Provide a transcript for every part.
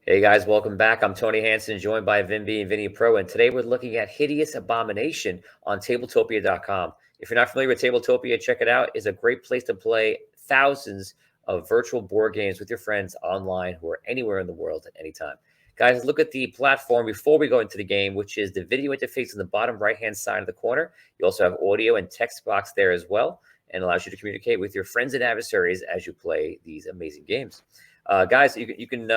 Hey guys, welcome back. I'm Tony Hansen, joined by Vinby and Vinny Pro, and today we're looking at Hideous Abomination on TABLETOPIA.com. If you're not familiar with Tabletopia, check it out. It's a great place to play thousands of virtual board games with your friends online who are anywhere in the world at any time. Guys, look at the platform before we go into the game, which is the video interface in the bottom right-hand side of the corner. You also have audio and text box there as well, and allows you to communicate with your friends and adversaries as you play these amazing games. Guys, you can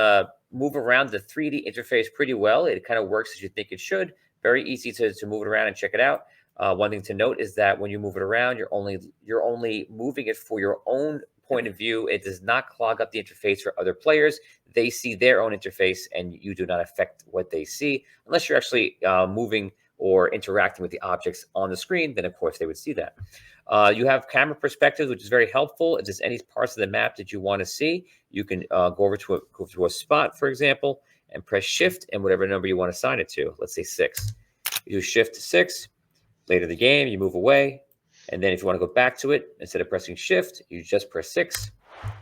move around the 3D interface pretty well. It kind of works as you think it should. Very easy to move it around and check it out. One thing to note is that when you move it around, you're only moving it for your own point of view. It does not clog up the interface for other players. They see their own interface, and you do not affect what they see unless you're actually moving or interacting with the objects on the screen. Then, of course, they would see that. You have camera perspectives, which is very helpful. If there's any parts of the map that you want to see, you can go over to a spot, for example, and press Shift and whatever number you want to assign it to. Let's say 6. You do Shift to 6. Later in the game, you move away. And then if you want to go back to it, instead of pressing Shift, you just press 6,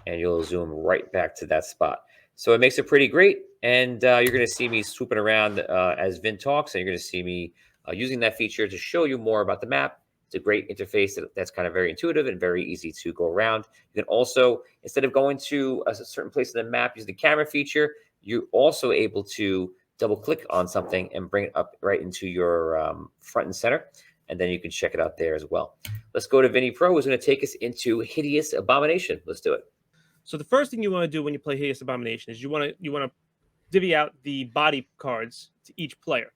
and you'll zoom right back to that spot. So it makes it pretty great. And you're going to see me swooping around as Vin talks, and you're going to see me using that feature to show you more about the map. It's a great interface that's kind of very intuitive and very easy to go around. You can also, instead of going to a certain place in the map using the camera feature, you're also able to double click on something and bring it up right into your front and center. And then you can check it out there as well. Let's go to Vinny Pro, who's going to take us into Hideous Abomination. Let's do it. So the first thing you want to do when you play Hideous Abomination is you want to divvy out the body cards to each player.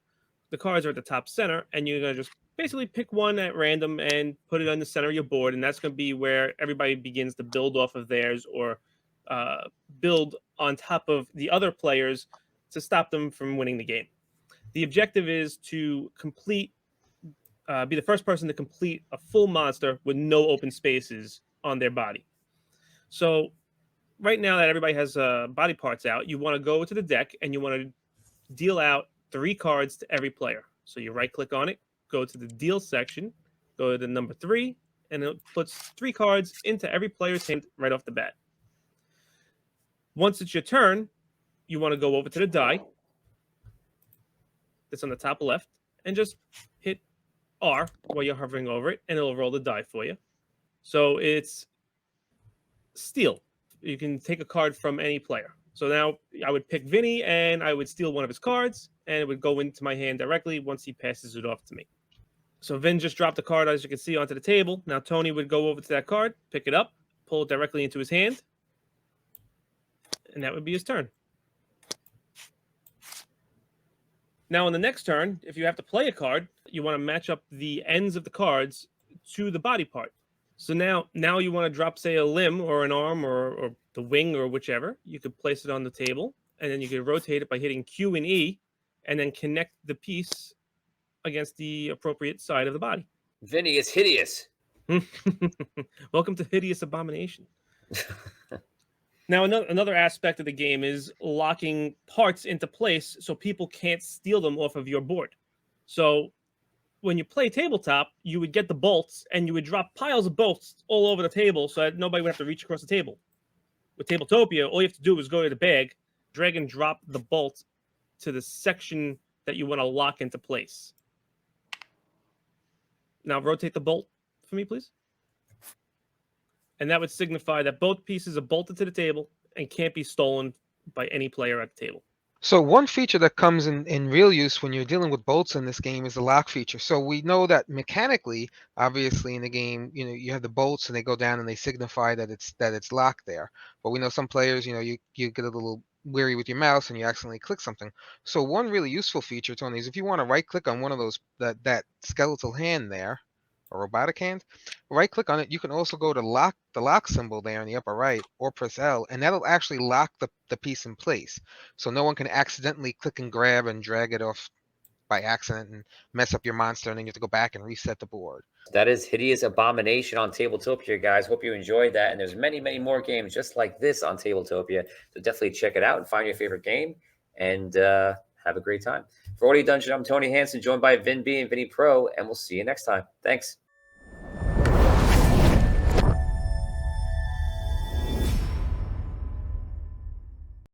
The cards are at the top center, and you're going to just basically pick one at random and put it on the center of your board, and that's going to be where everybody begins to build off of theirs or build on top of the other players to stop them from winning the game. The objective is to be the first person to complete a full monster with no open spaces on their body. So right now that everybody has body parts out, you want to go to the deck and you want to deal out 3 cards to every player. So you right click on it, go to the deal section, go to the number 3, and it puts 3 cards into every player's hand right off the bat. Once it's your turn, you want to go over to the die that's on the top left and just hit R while you're hovering over it, and it'll roll the die for you. So it's steal. You can take a card from any player. So now I would pick Vinny, and I would steal one of his cards, and it would go into my hand directly once he passes it off to me. So Vin just dropped the card, as you can see, onto the table. Now Tony would go over to that card, pick it up, pull it directly into his hand, and that would be his turn. Now on the next turn, if you have to play a card, you want to match up the ends of the cards to the body part. So now you want to drop, say, a limb or an arm or the wing or whichever. You could place it on the table, and then you could rotate it by hitting Q and E, and then connect the piece against the appropriate side of the body. Vinny, it's hideous. Welcome to Hideous Abomination. Now, another aspect of the game is locking parts into place so people can't steal them off of your board. So when you play tabletop, you would get the bolts and you would drop piles of bolts all over the table so that nobody would have to reach across the table. With Tabletopia, all you have to do is go to the bag, drag and drop the bolt to the section that you want to lock into place. Now rotate the bolt for me, please. And that would signify that both pieces are bolted to the table and can't be stolen by any player at the table. So one feature that comes in real use when you're dealing with bolts in this game is the lock feature. So we know that mechanically, obviously in the game, you have the bolts and they go down and they signify that it's locked there. But we know some players, you get a little weary with your mouse and you accidentally click something. So one really useful feature, Tony, is if you want to right click on one of those that skeletal hand there, or robotic hand, right click on it. You can also go to the lock symbol there in the upper right, or press L, and that'll actually lock the piece in place. So no one can accidentally click and grab and drag it off by accident and mess up your monster, and then you have to go back and reset the board. That is Hideous Abomination on Tabletopia, guys. Hope you enjoyed that. And there's many, many more games just like this on Tabletopia. So definitely check it out and find your favorite game and have a great time. For Audio Dungeon, I'm Tony Hansen, joined by Vin B and Vinny Pro, and we'll see you next time. Thanks.